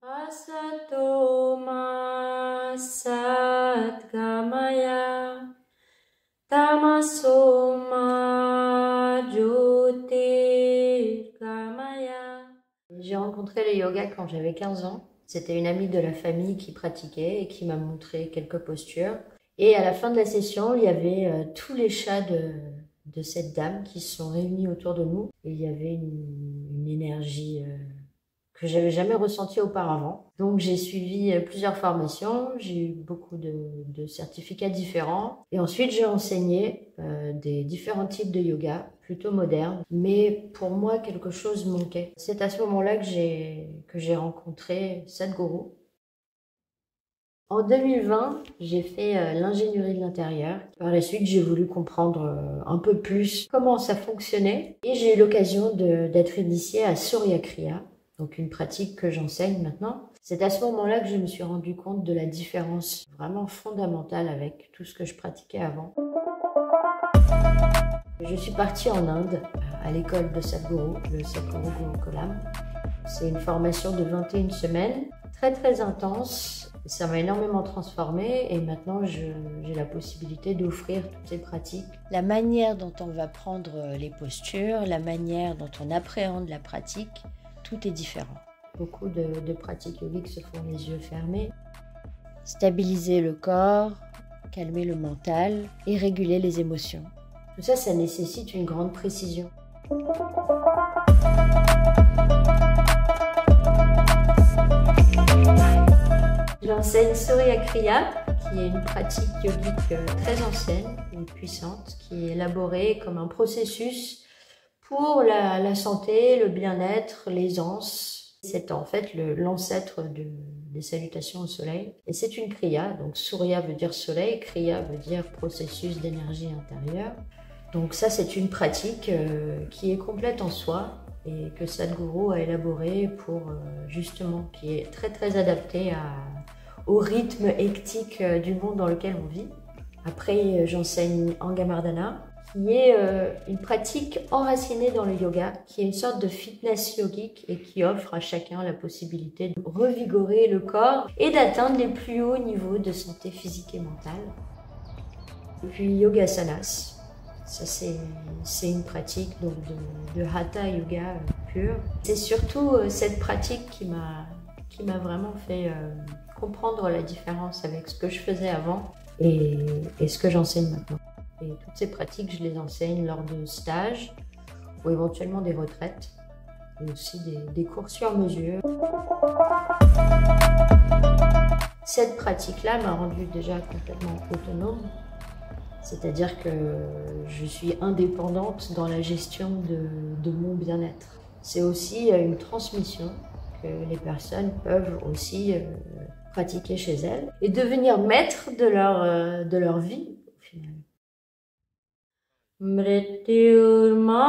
Asato ma satgamaya tamaso ma jyotirgamaya. J'ai rencontré le yoga quand j'avais 15 ans. C'était une amie de la famille qui pratiquait et qui m'a montré quelques postures. Et à la fin de la session, il y avait tous les chats de cette dame qui se sont réunis autour de nous. Et il y avait une énergie que j'avais jamais ressentie auparavant. Donc j'ai suivi plusieurs formations, j'ai eu beaucoup de certificats différents. Et ensuite j'ai enseigné des différents types de yoga, plutôt modernes. Mais pour moi, quelque chose manquait. C'est à ce moment-là que j'ai rencontré Sadhguru. En 2020, j'ai fait l'ingénierie de l'intérieur. Par la suite, j'ai voulu comprendre un peu plus comment ça fonctionnait. Et j'ai eu l'occasion d'être initiée à Surya Kriya, donc une pratique que j'enseigne maintenant. C'est à ce moment-là que je me suis rendu compte de la différence vraiment fondamentale avec tout ce que je pratiquais avant. Je suis partie en Inde, à l'école de Sadhguru, le Sadhguru Gurukulam. C'est une formation de 21 semaines, très intense. Ça m'a énormément transformée et maintenant j'ai la possibilité d'offrir toutes ces pratiques. La manière dont on va prendre les postures, la manière dont on appréhende la pratique, tout est différent. Beaucoup de pratiques yogiques se font les yeux fermés. Stabiliser le corps, calmer le mental et réguler les émotions. Tout ça, ça nécessite une grande précision. J'enseigne Surya Kriya, qui est une pratique yogique très ancienne et puissante, qui est élaborée comme un processus pour la santé, le bien-être, l'aisance. C'est en fait l'ancêtre des salutations au soleil. Et c'est une kriya, donc Surya veut dire soleil, kriya veut dire processus d'énergie intérieure. Donc ça, c'est une pratique qui est complète en soi et que Sadhguru a élaborée pour justement, qui est très adaptée au rythme hectique du monde dans lequel on vit. Après, j'enseigne Angamardana, qui est une pratique enracinée dans le yoga, qui est une sorte de fitness yogique et qui offre à chacun la possibilité de revigorer le corps et d'atteindre les plus hauts niveaux de santé physique et mentale. Et puis Yogasanas, ça c'est une pratique donc de Hatha Yoga pur. C'est surtout cette pratique qui m'a vraiment fait comprendre la différence avec ce que je faisais avant et ce que j'enseigne maintenant. Et toutes ces pratiques, je les enseigne lors de stages ou éventuellement des retraites et aussi des cours sur mesure. Cette pratique-là m'a rendue déjà complètement autonome, c'est-à-dire que je suis indépendante dans la gestion de mon bien-être. C'est aussi une transmission que les personnes peuvent aussi pratiquer chez elles et devenir maîtres de leur vie au final. Mrityurma